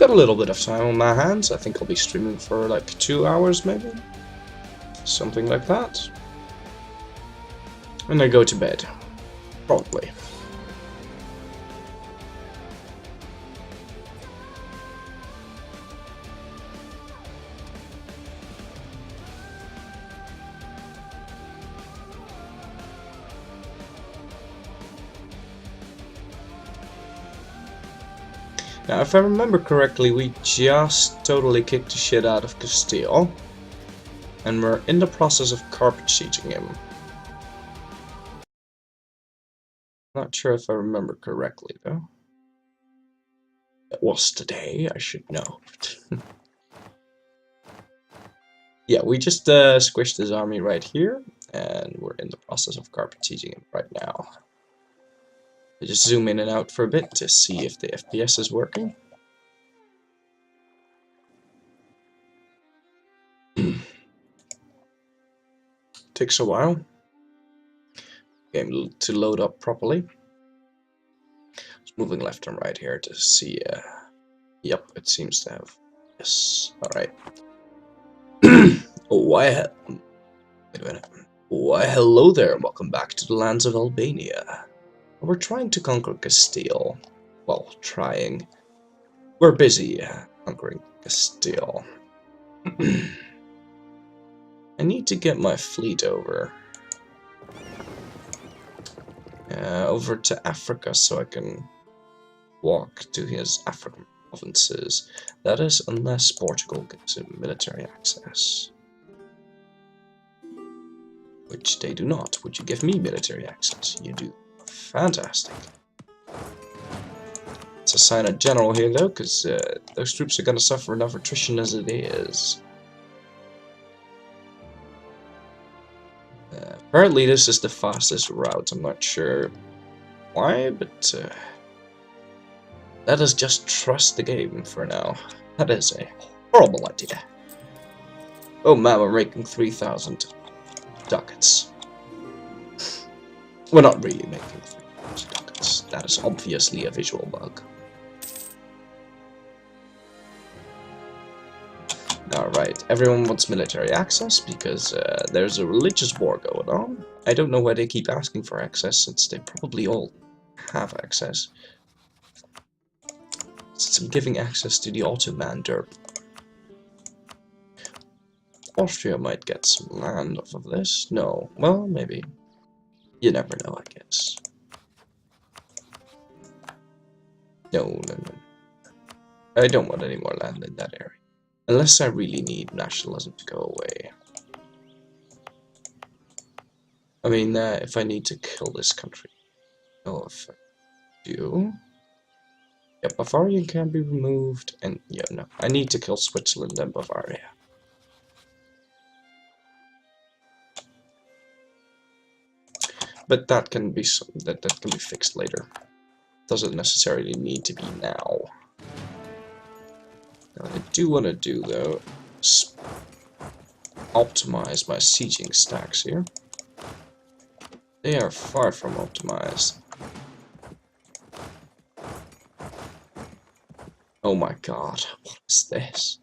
got a little bit of time on my hands. I think I'll be streaming for like 2 hours maybe. Something like that. And I go to bed. Probably. Now, if I remember correctly, we just totally kicked the shit out of Castile. And we're in the process of carpet sieging him. Not sure if I remember correctly, though. It was today, I should know. Yeah, we just squished his army right here. And we're in the process of carpet sieging him right now. I just zoom in and out for a bit to see if the FPS is working. Takes a while. Game to load up properly. Just moving left and right here to see. Yep, it seems to have. Yes. All right. Why? Wait a minute. Why, hello there. Welcome back to the lands of Albania. We're trying to conquer Castile. Well, trying. We're busy conquering Castile. I need to get my fleet over to Africa so I can walk to his African provinces. That is, unless Portugal gives him military access. Which they do not. Would you give me military access? You do. Fantastic. Let's assign a general here though, because those troops are going to suffer enough attrition as it is. Apparently this is the fastest route. I'm not sure why, but let us just trust the game for now. That is a horrible idea. Oh man, we're making 3,000 ducats. We're not really making 3,000 ducats. That is obviously a visual bug. Alright, everyone wants military access because there's a religious war going on. I don't know why they keep asking for access since they probably all have access. Since I'm giving access to the Ottoderps. Austria might get some land off of this. No, well, maybe. You never know, I guess. No. I don't want any more land in that area. Unless I really need nationalism to go away. I mean, if I need to kill this country. No, if I do. Yeah, Bavarian can be removed. And yeah, no. I need to kill Switzerland and Bavaria. But that can be that can be fixed later. Doesn't necessarily need to be now. What I do want to do though is optimize my sieging stacks here. They are far from optimized. Oh my god, what is this?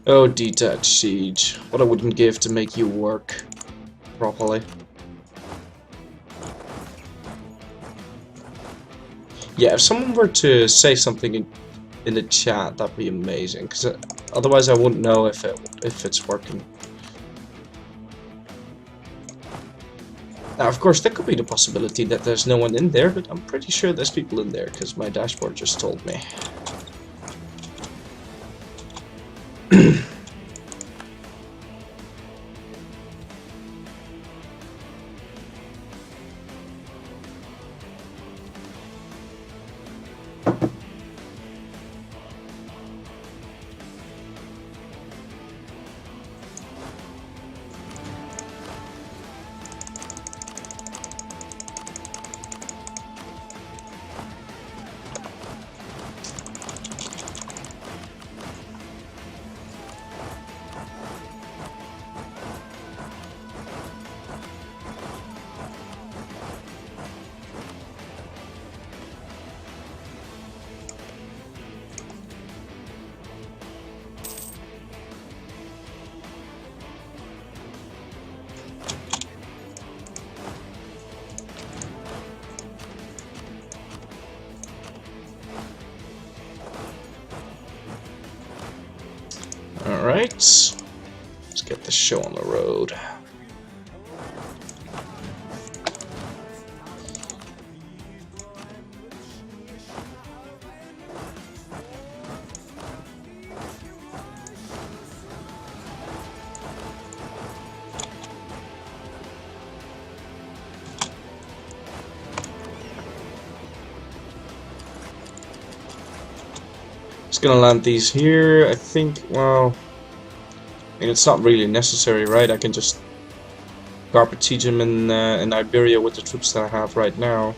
Oh, detached siege. What I wouldn't give to make you work properly. Yeah, if someone were to say something in the chat, that'd be amazing. Because otherwise, I wouldn't know if it's working. Now, of course, there could be the possibility that there's no one in there, but I'm pretty sure there's people in there because my dashboard just told me. Alright, let's get the show on the road. Just gonna land these here, I think. Well, I mean, it's not really necessary, right? I can just carpet siege them in Iberia with the troops that I have right now.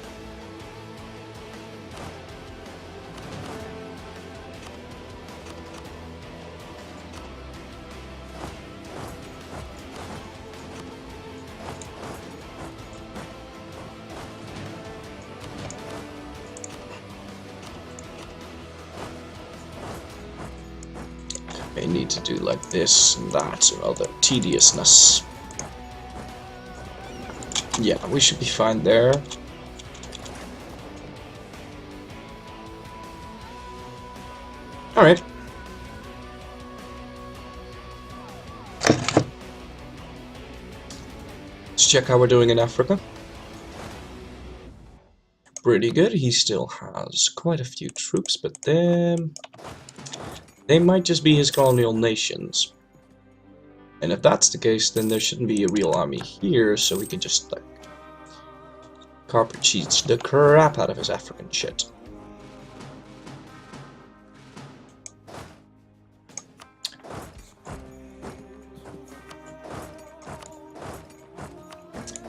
I need to do like this and that, or other tediousness. Yeah, we should be fine there. Alright. Let's check how we're doing in Africa. Pretty good. He still has quite a few troops, but then they might just be his colonial nations. And if that's the case, then there shouldn't be a real army here, so we can just, like, carpet siege the crap out of his African shit.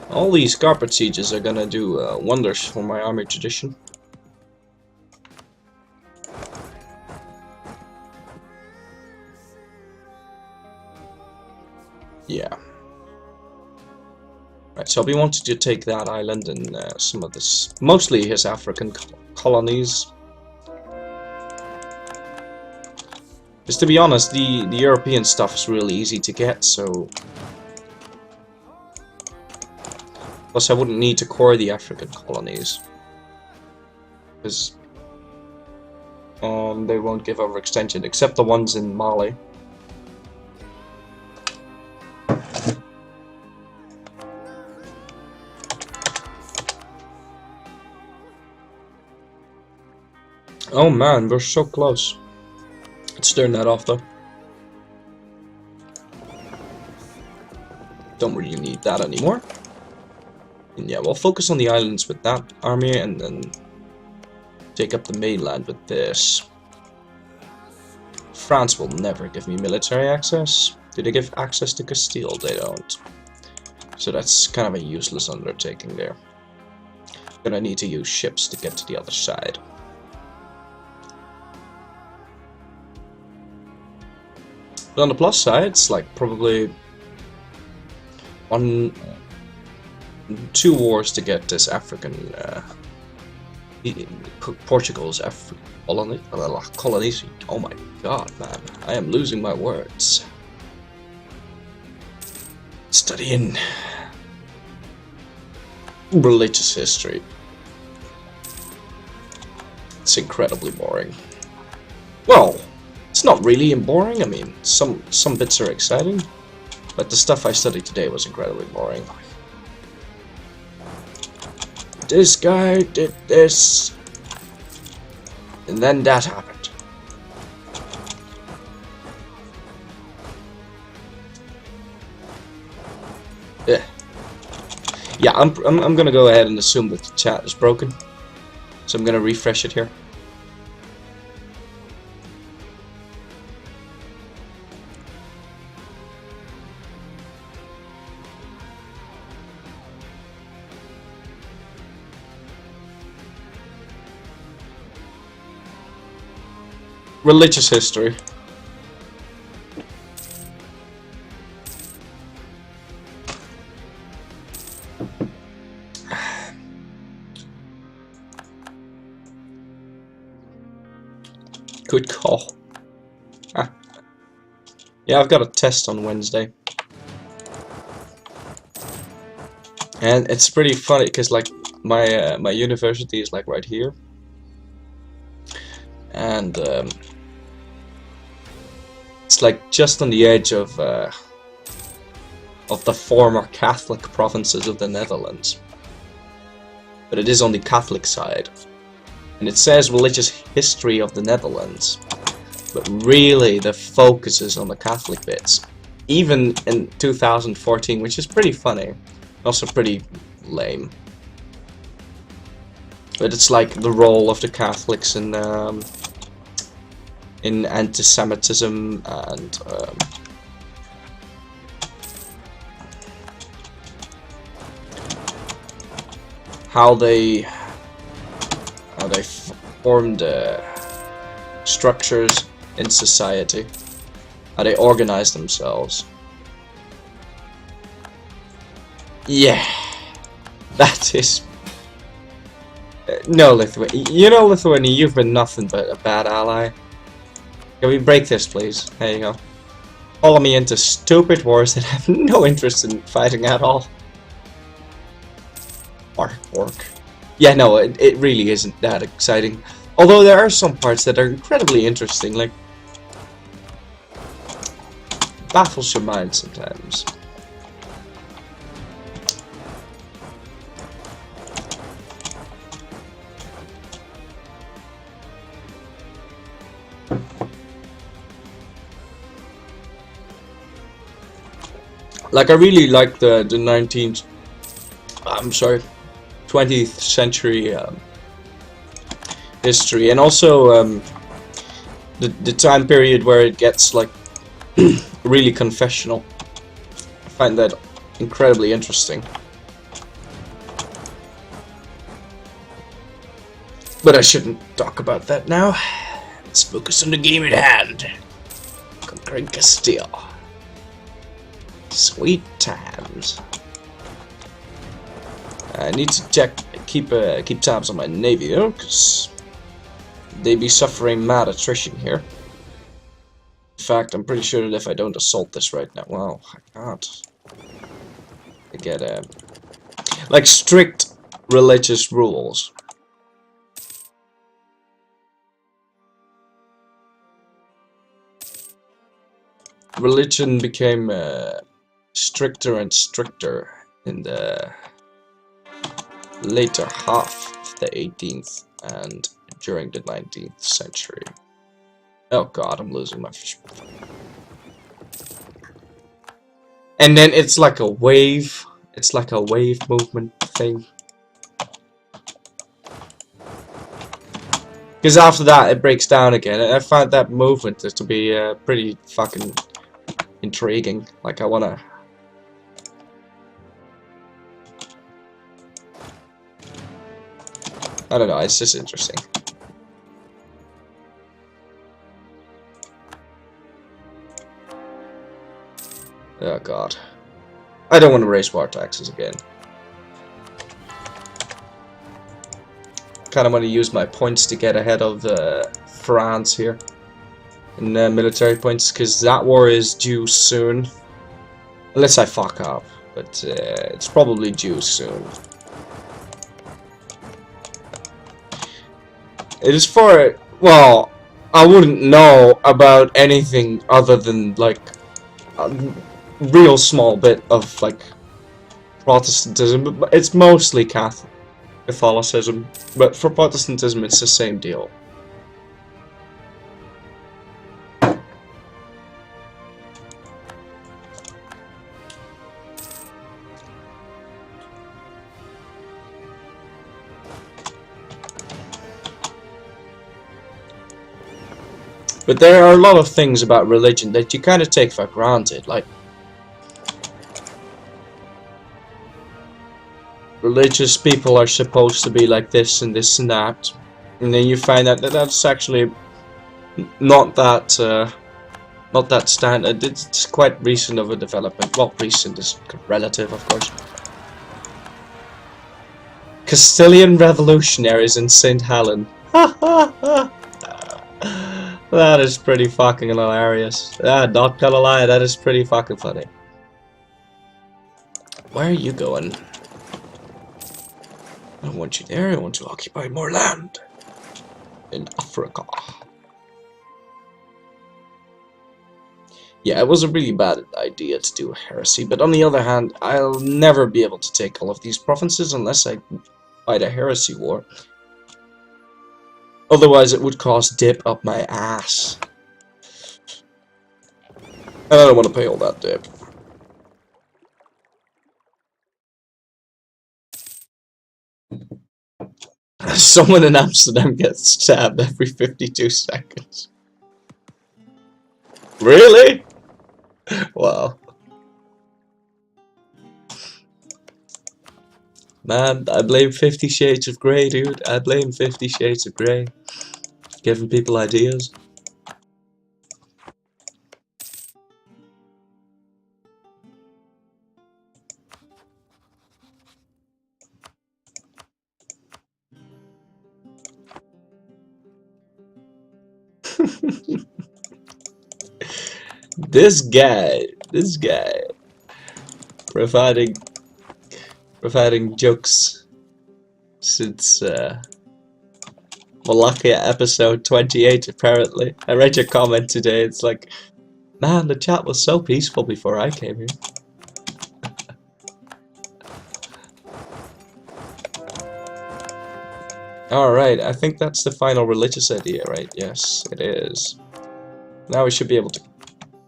All these carpet sieges are gonna do wonders for my army tradition. Yeah. Right, so we wanted to take that island and some of this, mostly his African colonies. Because to be honest, the European stuff is really easy to get, so... Plus I wouldn't need to core the African colonies. Because they won't give overextension, except the ones in Mali. Oh man, we're so close. Let's turn that off though. Don't really need that anymore. And yeah, we'll focus on the islands with that army and then take up the mainland with this. France will never give me military access. Do they give access to Castile? They don't. So that's kind of a useless undertaking there. Gonna need to use ships to get to the other side. But on the plus side, it's like probably 2 wars to get this African, Portugal's colonies. Oh my god, man, I am losing my words. Studying religious history. It's incredibly boring. Well, it's not really boring. I mean, some bits are exciting, but the stuff I studied today was incredibly boring. This guy did this, and then that happened. Yeah, I'm gonna go ahead and assume that the chat is broken, so I'm gonna refresh it here. Religious history. Good call. Ah. Yeah, I've got a test on Wednesday. And it's pretty funny because like my my university is like right here. And it's like just on the edge of the former Catholic provinces of the Netherlands. But it is on the Catholic side. And it says religious history of the Netherlands. But really the focus is on the Catholic bits. Even in 2014, which is pretty funny. Also pretty lame. But it's like the role of the Catholics in anti-Semitism and how they formed structures in society, how they organize themselves. Yeah, that is. No, Lithuania. You know, Lithuania, you've been nothing but a bad ally. Can we break this, please? There you go. Follow me into stupid wars that have no interest in fighting at all. Artwork. Yeah, no, it really isn't that exciting. Although there are some parts that are incredibly interesting, like... baffles your mind sometimes. Like, I really like the 20th century history, and also the time period where it gets like really confessional. I find that incredibly interesting. But I shouldn't talk about that now. Let's focus on the game at hand. Conquering Castile. Sweet times. I need to keep tabs on my navy though, because they be suffering mad attrition here. In fact, I'm pretty sure that if I don't assault this right now, well, I can't. I get like strict religious rules. Religion became stricter and stricter in the later half of the 18th and during the 19th century. Oh god, I'm losing my fish. And then it's like a wave. It's like a wave movement thing. Because after that it breaks down again. And I find that movement to be pretty fucking intriguing. Like I wanna... I don't know, it's just interesting. Oh god. I don't want to raise war taxes again. Kinda want to use my points to get ahead of France here. In military points, because that war is due soon. Unless I fuck up. But it's probably due soon. It is for, well, I wouldn't know about anything other than like a real small bit of like Protestantism, but it's mostly Catholicism. But for Protestantism, it's the same deal. But there are a lot of things about religion that you kind of take for granted, like religious people are supposed to be like this and this and that, and then you find out that that's actually not that standard. It's quite recent of a development. Well, recent is relative, of course. Castilian revolutionaries in St. Helen. Ha ha ha! That is pretty fucking hilarious. Not gonna lie, that is pretty fucking funny. Where are you going? I don't want you there, I want to occupy more land. In Africa. Yeah, it was a really bad idea to do a heresy, but on the other hand, I'll never be able to take all of these provinces unless I fight a heresy war. Otherwise, it would cost dip up my ass. And I don't want to pay all that dip. Someone in Amsterdam gets stabbed every 52 seconds. Really? Wow. Man, I blame 50 Shades of Grey, dude. I blame 50 Shades of Grey. Giving people ideas. This guy, providing jokes since Wallachia episode 28 apparently. I read your comment today, it's like, man, the chat was so peaceful before I came here. Alright, I think that's the final religious idea, right? Yes, it is. Now we should be able to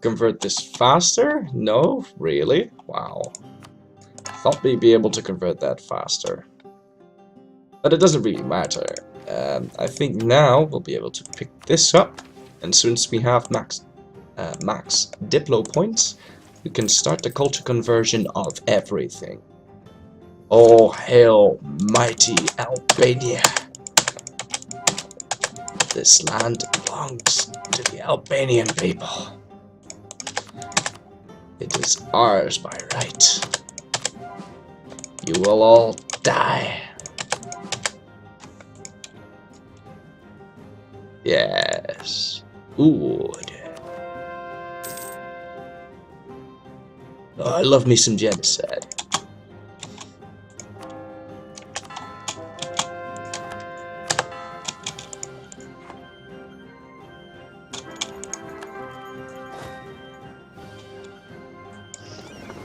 convert this faster? No? Really? Wow. Thought we'd be able to convert that faster. But it doesn't really matter. I think now we'll be able to pick this up. And since we have max Diplo points, we can start the culture conversion of everything. Oh, hail mighty Albania. This land belongs to the Albanian people. It is ours by right. You will all die. Yes. Good. Oh, I love me some genocide.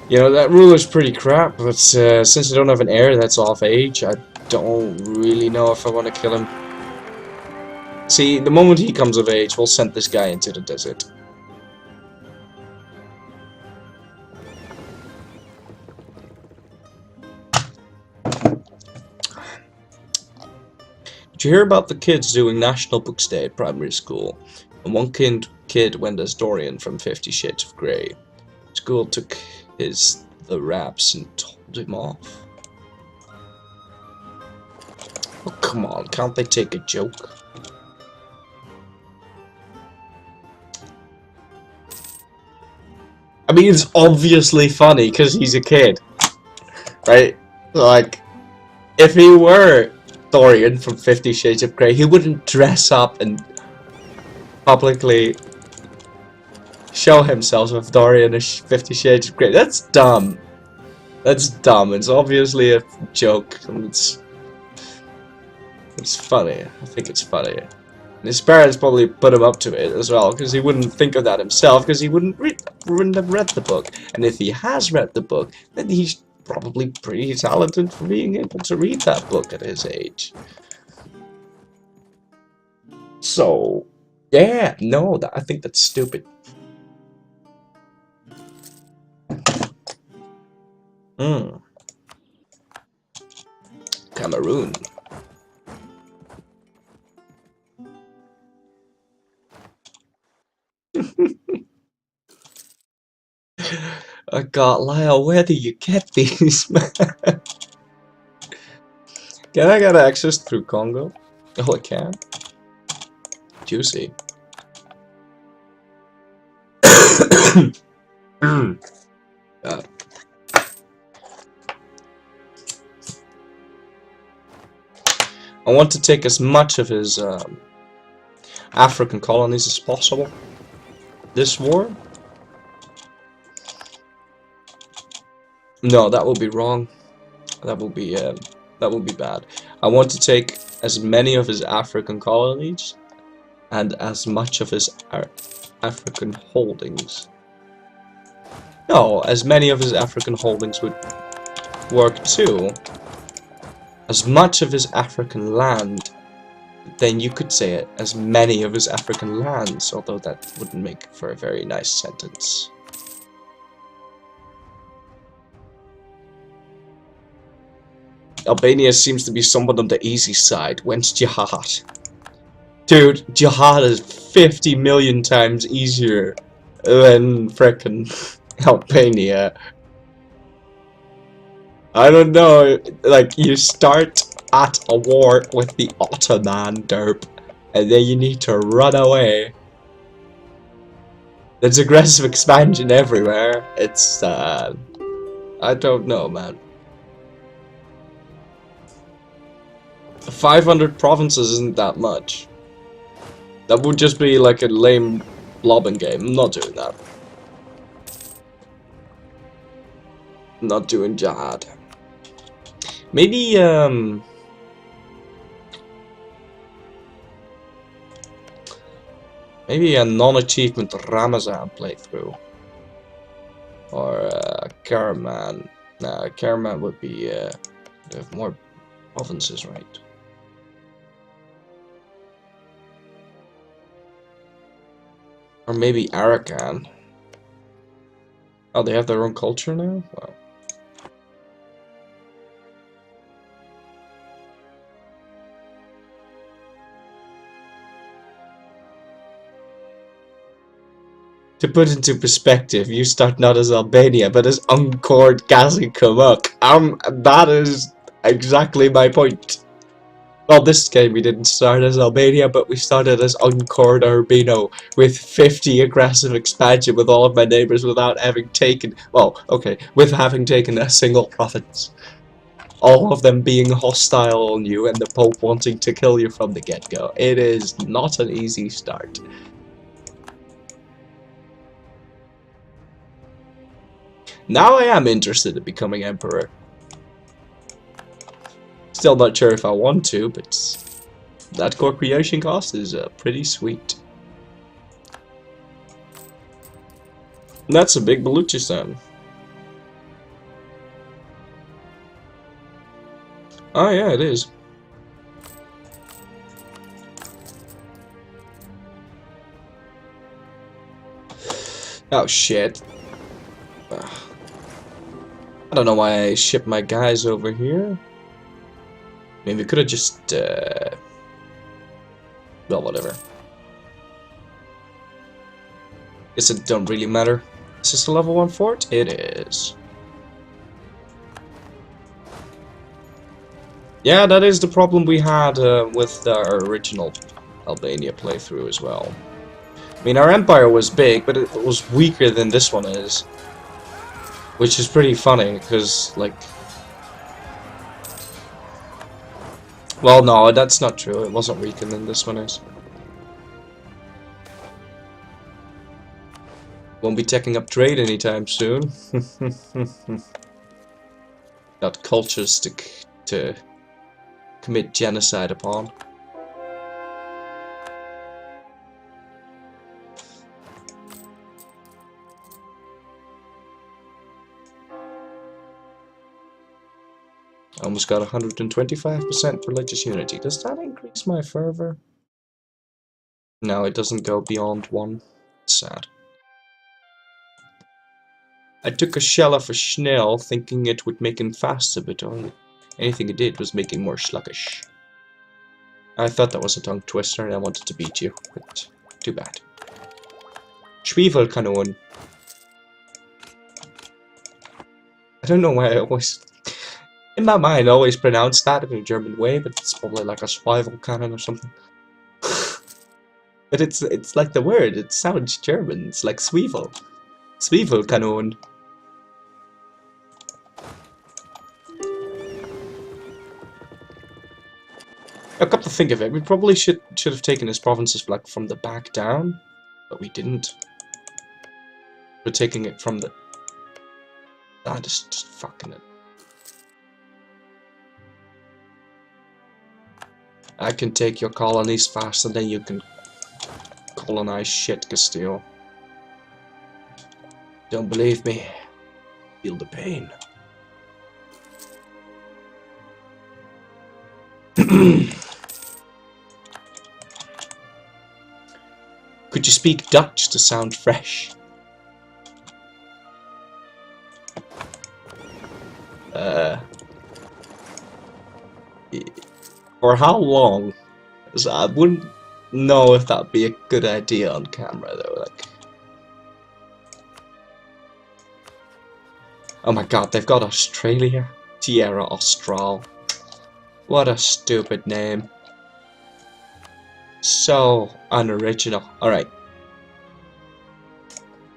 You know, that ruler's pretty crap, but since I don't have an heir that's off age, I don't really know if I want to kill him. See, the moment he comes of age, we'll send this guy into the desert. Did you hear about the kids doing National Books Day at primary school? And one kid went as Dorian from 50 Shades of Grey. School took the raps and told him off. Oh, come on, can't they take a joke? I mean, it's obviously funny because he's a kid, right? Like, if he were Dorian from 50 Shades of Grey, he wouldn't dress up and publicly show himself with Dorian as 50 Shades of Grey. That's dumb. That's dumb. It's obviously a joke. And it's funny. I think it's funny. And his parents probably put him up to it as well, because he wouldn't think of that himself, because he wouldn't have read the book. And if he has read the book, then he's probably pretty talented for being able to read that book at his age. So, yeah, no, I think that's stupid. Cameroon. Oh god, Lyle, where do you get these, man? Can I get access through Congo? Oh, I can. Juicy. God. I want to take as much of his African colonies as possible. This war? No, that will be wrong. That will be bad. I want to take as many of his African colonies and as much of his African holdings No, as many of his African holdings would work too. As much of his African land, then you could say it as many of his African lands, although that wouldn't make for a very nice sentence. Albania seems to be somewhat on the easy side. When's jihad? Dude, jihad is 50 million times easier than frickin' Albania. I don't know, like, you start at a war with the Ottoman derp, and then you need to run away. There's aggressive expansion everywhere. It's, I don't know, man. 500 provinces isn't that much. That would just be like a lame blobbing game. I'm not doing that. I'm not doing jihad. Maybe, maybe a non-achievement Ramazan playthrough. Or, Karaman. Nah, Karaman would be, have more provinces, right? Or maybe Arakan. Oh, they have their own culture now? Wow. To put into perspective, you start not as Albania, but as Uncored Gazikamuk. That is exactly my point. Well, this game we didn't start as Albania, but we started as Uncored Urbino, with 50 aggressive expansion with all of my neighbors without having taken, well, okay, with having taken a single province. All of them being hostile on you and the Pope wanting to kill you from the get-go. It is not an easy start. Now I am interested in becoming emperor. Still not sure if I want to, but that core creation cost is pretty sweet. And that's a big Baluchistan. Oh yeah, it is. Oh shit. I don't know why I shipped my guys over here. I mean, we could have just, well, whatever. Guess it don't really matter. Is this a level 1 fort? It is. Yeah, that is the problem we had with our original Albania playthrough as well. I mean, our empire was big, but it was weaker than this one is. Which is pretty funny, because, like... Well, no, that's not true. It wasn't weaker than this one is. Won't be taking up trade anytime soon. Got cultures to commit genocide upon. Almost got 125% religious unity. Does that increase my fervor? No, it doesn't go beyond 1. It's sad. I took a shell off a Schnell thinking it would make him faster, but anything it did was make him more sluggish. I thought that was a tongue twister and I wanted to beat you, but too bad. Schwefelkanon. I don't know why I always... In my mind, I always pronounce that in a German way, but it's probably like a Schwefelkanon or something. But it's like the word, it sounds German, it's like Zwiebel. Schwefelkanon. Now, come to think of it, we probably should have taken his provinces like from the back down, but we didn't. We're taking it from the... just fucking it. I can take your colonies faster than you can colonize shit, Castile. Don't believe me? Feel the pain. Could you speak Dutch to sound fresh? For how long? 'Cause I wouldn't know if that'd be a good idea on camera though. Like, oh my god, they've got Australia. Tierra Austral. What a stupid name. So unoriginal. Alright.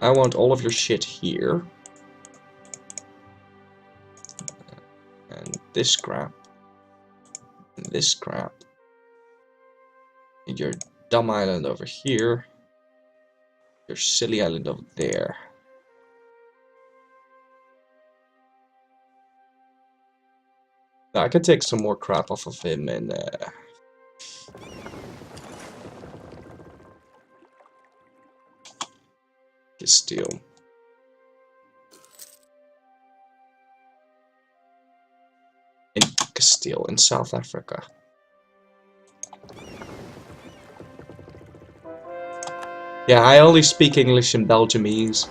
I want all of your shit here. And this crap. And this crap. And your dumb island over here. Your silly island over there. Now, I can take some more crap off of him and Castile. In Castile, in South Africa. Yeah, I only speak English and Belgiumese.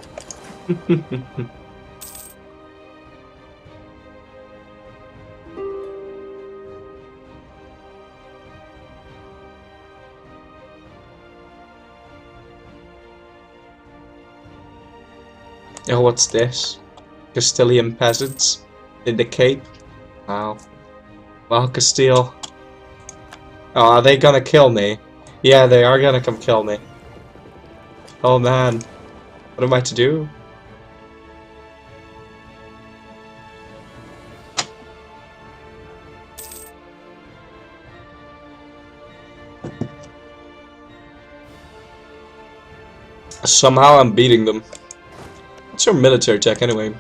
Oh, what's this? Castilian peasants in the Cape. Wow. Wow, Castile. Oh, are they gonna kill me? Yeah, they are gonna come kill me. Oh man. What am I to do? Somehow I'm beating them. What's your military tech anyway?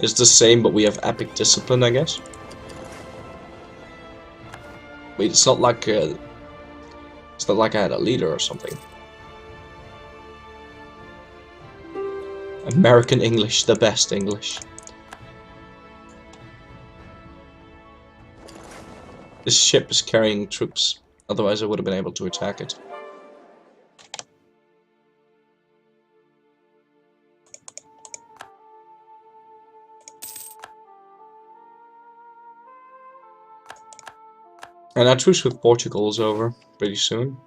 It's the same, but we have epic discipline, I guess. Wait, it's not like I had a leader or something. American English, the best English. This ship is carrying troops, otherwise I would have been able to attack it. And our truce with Portugal is over pretty soon.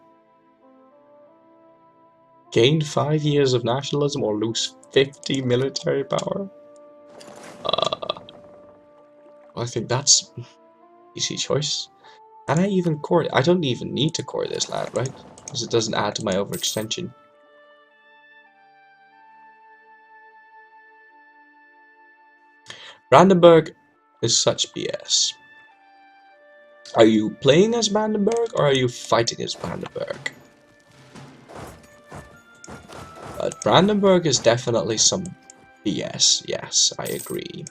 Gain 5 years of nationalism or lose 50 military power? I think that's easy choice. Can I even core it? I don't even need to core this land, right? Because it doesn't add to my overextension. Brandenburg is such BS. Are you playing as Brandenburg or are you fighting as Brandenburg? But Brandenburg is definitely some BS, yes, I agree.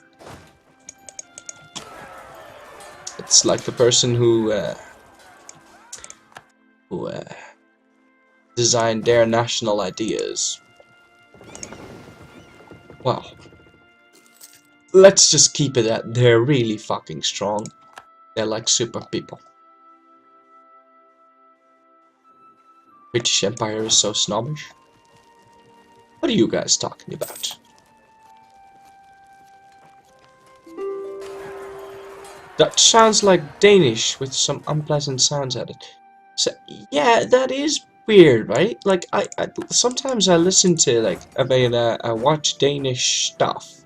It's like the person who designed their national ideas. Well, let's just keep it at they're really fucking strong. They're like super people. British Empire is so snobbish. What are you guys talking about? That sounds like Danish with some unpleasant sounds added. So yeah, that is weird, right? Like I sometimes I listen to like I watch Danish stuff.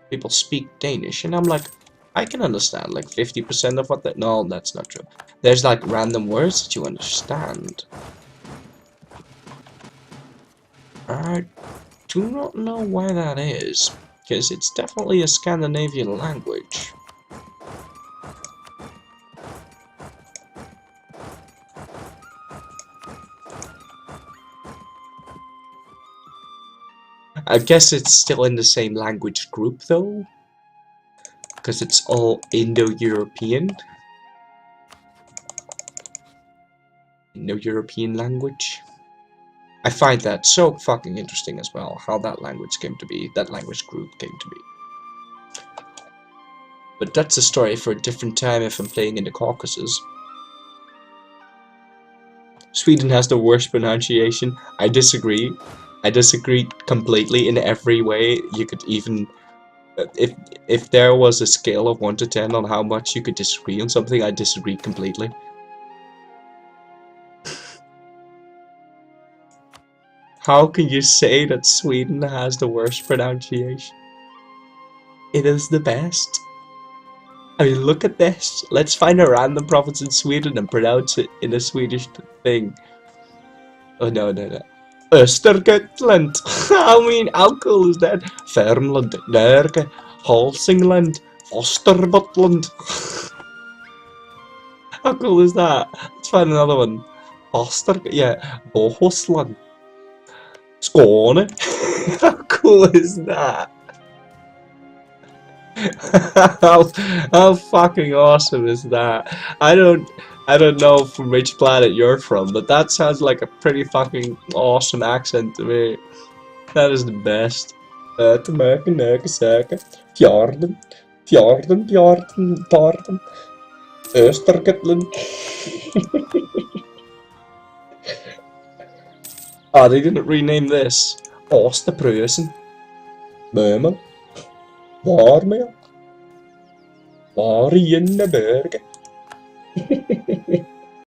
People speak Danish, and I'm like, I can understand like 50% of what they. No, that's not true. There's like random words that you understand. I do not know why that is, because it's definitely a Scandinavian language. I guess it's still in the same language group though, because it's all Indo-European. Indo-European language. I find that so fucking interesting as well, how that language came to be, that language group came to be. But that's a story for a different time if I'm playing in the Caucasus. Sweden has the worst pronunciation. I disagree. I disagree completely in every way. You could even... If there was a scale of 1 to 10 on how much you could disagree on something, I disagree completely. How can you say that Sweden has the worst pronunciation? It is the best. I mean, look at this. Let's find a random province in Sweden and pronounce it in a Swedish thing. Oh, no, no, no. Östergötland. I mean, how cool is that? Värmland, Norge, Hälsingland, Österbottland. How cool is that? Let's find another one. Yeah, Bohuslän. Skåne. How cool is that? how fucking awesome is that? I don't know from which planet you're from, but that sounds like a pretty fucking awesome accent to me. That is the best. Fjorden, Östergötland. Ah, they didn't rename this. Oosterpreußen. Murmel. Warmia. Marienburg.